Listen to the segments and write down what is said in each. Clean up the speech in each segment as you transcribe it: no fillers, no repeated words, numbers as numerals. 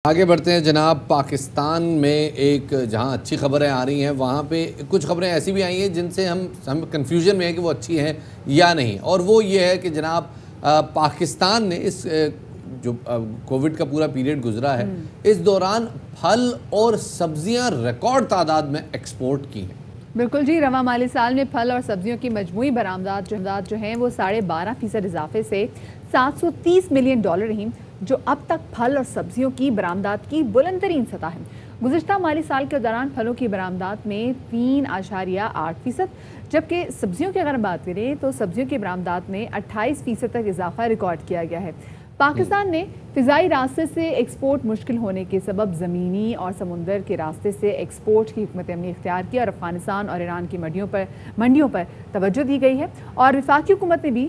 आगे बढ़ते हैं जनाब। पाकिस्तान में एक जहां अच्छी खबरें आ रही हैं वहां पे कुछ खबरें ऐसी भी आई हैं जिनसे हम कंफ्यूजन में हैं कि वो अच्छी हैं या नहीं। और वो ये है कि जनाब पाकिस्तान ने इस जो कोविड का पूरा पीरियड गुजरा है इस दौरान फल और सब्जियां रिकॉर्ड तादाद में एक्सपोर्ट की हैं। बिल्कुल जी, रवा माली साल में फल और सब्जियों की मजमूई बरामदात जो हैं वो 12.5% इजाफे से $730 मिलियन रही, जो अब तक फल और सब्जियों की बरामदात की बुलंद तरीन सतह है। गुज़िश्ता माली साल के दौरान फलों की बरामदात में 3.8%, जबकि सब्जियों की अगर बात करें तो सब्जियों की बरामदात में 28% तक इजाफा रिकॉर्ड किया गया है। पाकिस्तान ने फ़िज़ाई रास्ते से एक्सपोर्ट मुश्किल होने के सबब ज़मीनी और समुंदर के रास्ते से एक्सपोर्ट की हुकूमत अमली इख्तियार की और अफ़गानिस्तान और ईरान की मंडियों पर तवज्जो दी गई है। और वफाकी हुकूमत ने भी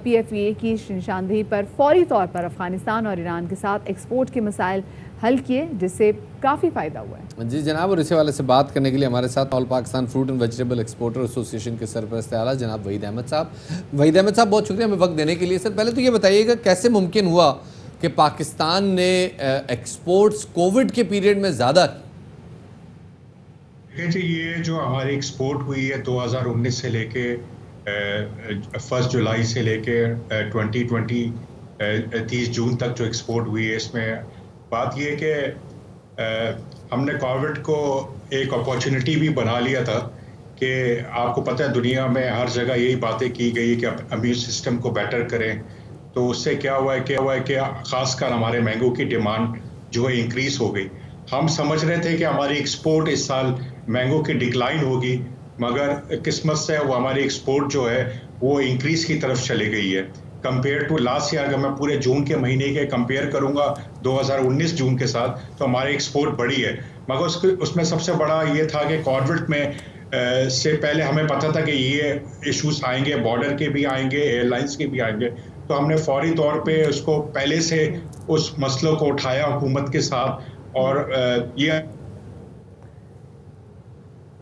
PFA की निशानदेही पर फौरी तौर पर अफ़गानिस्तान और ईरान के साथ एक्सपोर्ट के मसाइल हल किए, जिससे काफ़ी फ़ायदा हुआ है। जी जनाब, और इसी वाले से बात करने के लिए हमारे साथ all Pakistan fruit and vegetable exporter association के सरपरस्त आला जनाब वहीद अहमद साहब। वहीद अहमद साहब, बहुत शुक्रिया हमें वक्त देने के लिए। सर, पहले तो ये बताइएगा कैसे मुमकिन हुआ कि पाकिस्तान ने एक्सपोर्ट्स कोविड के पीरियड में ज़्यादा देखिए जी, ये जो हमारी एक्सपोर्ट हुई है 2019 से लेके 1 जुलाई से लेके 2020 30 जून तक जो एक्सपोर्ट हुई है, इसमें बात ये कि हमने कोविड को एक अपॉर्चुनिटी भी बना लिया था कि आपको पता है दुनिया में हर जगह यही बातें की गई कि इम्यून सिस्टम को बेटर करें। तो उससे क्या हुआ है कि ख़ासकर हमारे मैंगो की डिमांड जो है इंक्रीज़ हो गई। हम समझ रहे थे कि हमारी एक्सपोर्ट इस साल मैंगो की डिक्लाइन होगी, मगर किस्मत से वो हमारी एक्सपोर्ट जो है वो इंक्रीज़ की तरफ चली गई है कंपेयर टू लास्ट ईयर। अगर मैं पूरे जून के महीने के कंपेयर करूंगा 2019 जून के साथ, तो हमारी एक्सपोर्ट बढ़ी है। मगर उसमें सबसे बड़ा ये था कि कोविड में से पहले हमें पता था कि ये इश्यूज आएंगे, बॉर्डर के भी आएंगे, एयरलाइंस के भी आएंगे। तो हमने फौरी तौर पे उसको पहले से उस मसलों को उठाया हुकूमत के साथ और ये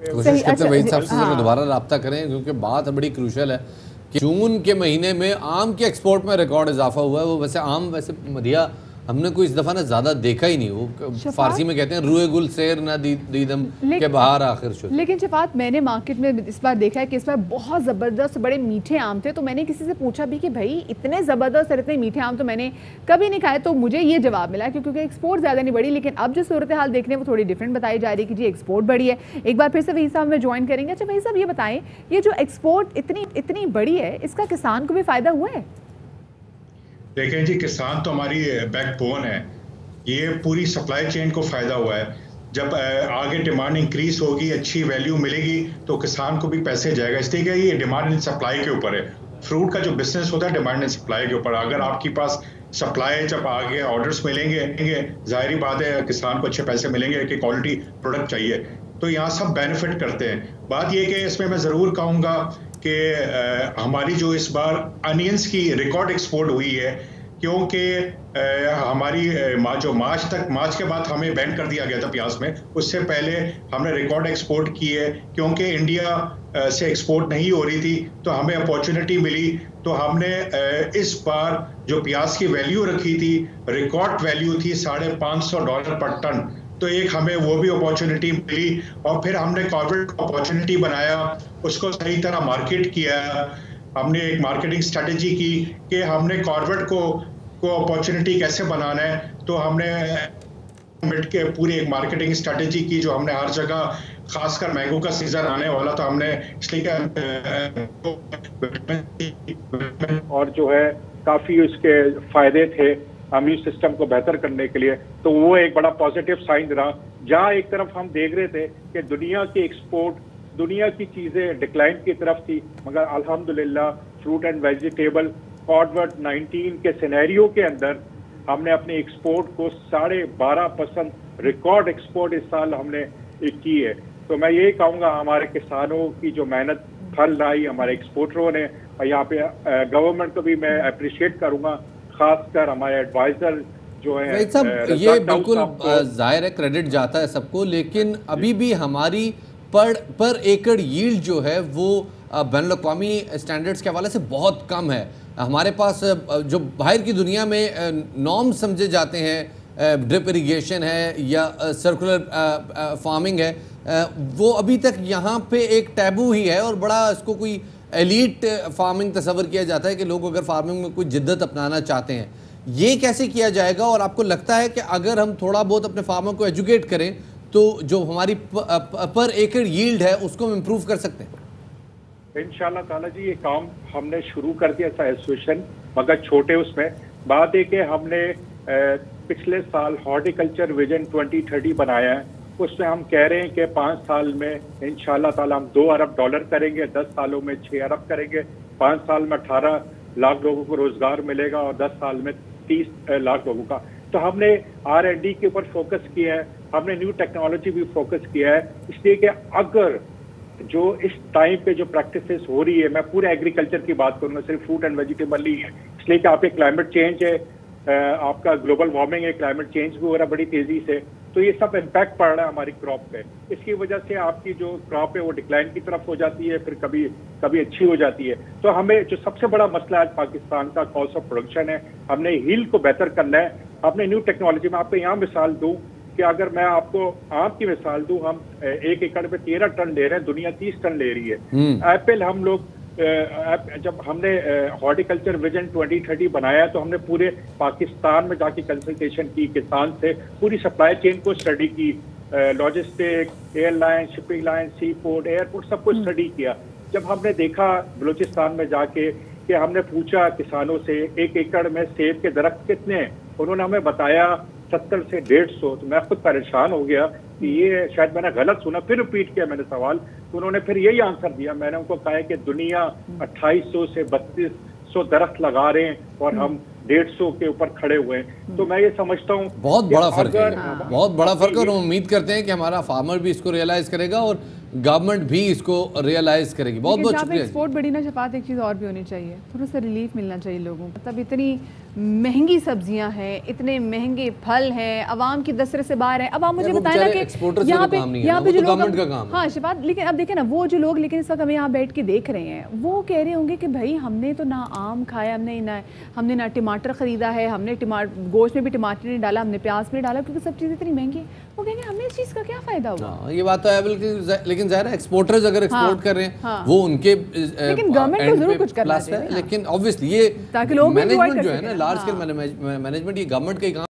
कोशिश करते हैं वहीद साहब से दोबारा रब्ता करें, क्योंकि बात बड़ी क्रूशल है कि जून के महीने में आम के एक्सपोर्ट में रिकॉर्ड इजाफा हुआ है। वो वैसे आम मदिया हमने कोई इस दफ़ा ना ज़्यादा देखा ही नहीं। वो फारसी में कहते हैं रुए गुल सेर ना दीदम के बाहर आखिर शुरू। लेकिन शफात, मैंने मार्केट में इस बार देखा है कि इस बार बहुत ज़बरदस्त बड़े मीठे आम थे। तो मैंने किसी से पूछा भी कि भाई इतने ज़बरदस्त और इतने मीठे आम तो मैंने कभी नहीं खाए। तो मुझे ये जवाब मिला क्योंकि एक्सपोर्ट ज़्यादा नहीं बढ़ी, लेकिन अब जो सूरत हाल देख रहे हैं वो थोड़ी डिफरेंट बताई जा रही है कि जी एक्सपोर्ट बढ़ी है। एक बार फिर से वही साहब में ज्वाइन करेंगे। अच्छा वही साहब, ये बताएं, ये जो एक्सपोर्ट इतनी बड़ी है, इसका किसान को भी फ़ायदा हुआ है? देखें जी, किसान तो हमारी बैकबोन है। ये पूरी सप्लाई चेन को फ़ायदा हुआ है। जब आगे डिमांड इंक्रीज होगी, अच्छी वैल्यू मिलेगी, तो किसान को भी पैसे जाएगा। इसलिए कि ये डिमांड एंड सप्लाई के ऊपर है। फ्रूट का जो बिजनेस होता है डिमांड एंड सप्लाई के ऊपर। अगर आपके पास सप्लाई, जब आगे ऑर्डर्स मिलेंगे, जाहिर बात है किसान को अच्छे पैसे मिलेंगे कि क्वालिटी प्रोडक्ट चाहिए। तो यहाँ सब बेनिफिट करते हैं। बात ये कि इसमें मैं ज़रूर कहूँगा कि हमारी जो इस बार अनियंस की रिकॉर्ड एक्सपोर्ट हुई है, क्योंकि हमारी जो मार्च के बाद हमें बैन कर दिया गया था प्याज में, उससे पहले हमने रिकॉर्ड एक्सपोर्ट की है। क्योंकि इंडिया से एक्सपोर्ट नहीं हो रही थी तो हमें अपॉर्चुनिटी मिली। तो हमने इस बार जो प्याज की वैल्यू रखी थी, रिकॉर्ड वैल्यू थी $550 पर टन। तो एक हमें वो भी अपॉर्चुनिटी मिली और फिर हमने कोविड को अपॉर्चुनिटी बनाया, उसको सही तरह मार्केट किया। हमने एक मार्केटिंग स्ट्रेटेजी की कि हमने कोविड को अपॉर्चुनिटी कैसे बनाना है। तो हमने मिट के पूरी एक मार्केटिंग स्ट्रेटेजी की, जो हमने हर जगह, खासकर मैंगो का सीजन आने वाला था, हमने इसलिए और जो है काफी उसके फायदे थे इम्यून सिस्टम को बेहतर करने के लिए। तो वो एक बड़ा पॉजिटिव साइन रहा। जहाँ एक तरफ हम देख रहे थे कि दुनिया की एक्सपोर्ट, दुनिया की चीजें डिक्लाइन की तरफ थी, मगर अल्हम्दुलिल्लाह फ्रूट एंड वेजिटेबल कोविड-19 के सिनेरियो के अंदर हमने अपने एक्सपोर्ट को 12.5% रिकॉर्ड एक्सपोर्ट इस साल हमने की है। तो मैं यही कहूँगा हमारे किसानों की जो मेहनत फल लाई हमारे एक्सपोर्टरों ने, और यहाँ पे गवर्नमेंट को भी मैं अप्रिशिएट करूँगा, खासकर हमारे एडवाइजर जो है। ये बिल्कुल जाहिर है क्रेडिट जाता है सबको, लेकिन अभी भी हमारी पर एकड़ यील्ड जो है वो बैनुल-अक़वामी स्टैंडर्ड्स के हवाले से बहुत कम है। हमारे पास जो बाहर की दुनिया में नॉर्म समझे जाते हैं ड्रिप इरिगेशन है या सर्कुलर फार्मिंग है, वो अभी तक यहाँ पे एक टैबू ही है और बड़ा इसको कोई एलीट फार्मिंग तस्वर किया जाता है कि लोग अगर फार्मिंग में कोई जिद्दत अपनाना चाहते हैं, ये कैसे किया जाएगा? और आपको लगता है कि अगर हम थोड़ा बहुत अपने फार्मर को एजुकेट करें तो जो हमारी पर एकड़ यील्ड है उसको हम इम्प्रूव कर सकते हैं? इंशाल्लाह ताला जी ये काम हमने शुरू कर दिया था एसोसिएशन, मगर छोटे उसमें। बात है कि हमने पिछले साल हॉर्टिकल्चर विजन 2030 बनाया है, उसमें हम कह रहे हैं कि 5 साल में इंशाल्लाह ताला हम $2 अरब करेंगे, 10 सालों में 6 अरब करेंगे, 5 साल में 18 लाख लोगों को रोजगार मिलेगा और 10 साल में 30 लाख लोगों का। तो हमने R&D के ऊपर फोकस किया है, हमने न्यू टेक्नोलॉजी भी फोकस किया है, इसलिए कि अगर जो इस टाइम पे जो प्रैक्टिसेस हो रही है, मैं पूरे एग्रीकल्चर की बात करूंगा, सिर्फ फ्रूट एंड वेजिटेबल नहीं है, इसलिए कि आपके क्लाइमेट चेंज है, आपका ग्लोबल वार्मिंग है, क्लाइमेट चेंज भी हो रहा है बड़ी तेजी से, तो ये सब इम्पैक्ट पड़ रहा है हमारी क्रॉप पे। इसकी वजह से आपकी जो क्रॉप है वो डिक्लाइन की तरफ हो जाती है, फिर कभी कभी अच्छी हो जाती है। तो हमें जो सबसे बड़ा मसला आज पाकिस्तान का कॉस्ट ऑफ प्रोडक्शन है, हमने हील्ड को बेहतर करना है। हमने न्यू टेक्नोलॉजी में आपको यहाँ मिसाल दूं कि अगर मैं आपको आम की मिसाल दूं, हम 1 एकड़ में 13 टन ले रहे हैं, दुनिया 30 टन ले रही है। एप्पल हम लोग जब हमने हॉर्टिकल्चर विजन 2030 बनाया तो हमने पूरे पाकिस्तान में जाके कंसल्टेशन की किसान से, पूरी सप्लाई चेन को स्टडी की, लॉजिस्टिक, एयरलाइन, शिपिंग लाइन, सी पोर्ट, एयरपोर्ट, सब कुछ स्टडी किया। जब हमने देखा बलूचिस्तान में जाके कि हमने पूछा किसानों से 1 एकड़ में सेब के दरख्त कितने हैं, उन्होंने हमें बताया 70 से 150। तो मैं खुद परेशान हो गया कि ये शायद मैंने गलत सुना, फिर रिपीट किया मैंने सवाल, तो उन्होंने फिर यही आंसर दिया। मैंने उनको कहा कि दुनिया 2800 से 3200 दरख्त लगा रहे हैं और हम 150 के ऊपर खड़े हुए हैं। तो मैं ये समझता हूँ बहुत बड़ा फर्क है, बहुत बड़ा फर्क है, और उम्मीद करते हैं कि हमारा फार्मर भी इसको रियलाइज करेगा और गवर्नमेंट भी इसको रियलाइज करेगी। बहुत बहुत शुक्रिया। एक्सपोर्ट बढ़ी ना शफात, एक चीज़ और भी होनी चाहिए, थोड़ा सा रिलीफ मिलना चाहिए लोगों को। तब इतनी महंगी सब्जियां हैं, इतने महंगे फल हैं, आवाम की दस्तरस से बाहर है। अब आप मुझे बताएं ना कि यहाँ पे जो लोग, हाँ शफात, लेकिन अब देखें ना वो जो लोग, लेकिन इस वक्त हमें यहाँ बैठ के देख रहे हैं, वो कह रहे होंगे कि भाई हमने तो ना आम खाया, हमने ना टमाटर खरीदा है, हमने गोश्त में भी टमाटर नहीं डाला, हमने प्याज नहीं डाला, क्योंकि सब चीज़ें इतनी महंगी है। वो कहेंगे हमें इस चीज़ का क्या फ़ायदा हुआ? ये बात तो है बिल्कुल, लेकिन ज़ाहिर है एक्सपोर्टर्स अगर एक्सपोर्ट कर रहे हैं वो उनके, लेकिन गवर्नमेंट को जरूर कुछ करना चाहिए, लेकिन ऑब्वियसली ये ताकि लोग मैनेजमेंट जो है ना, लार्ज स्केल मैनेजमेंट, ये गवर्नमेंट का ही काम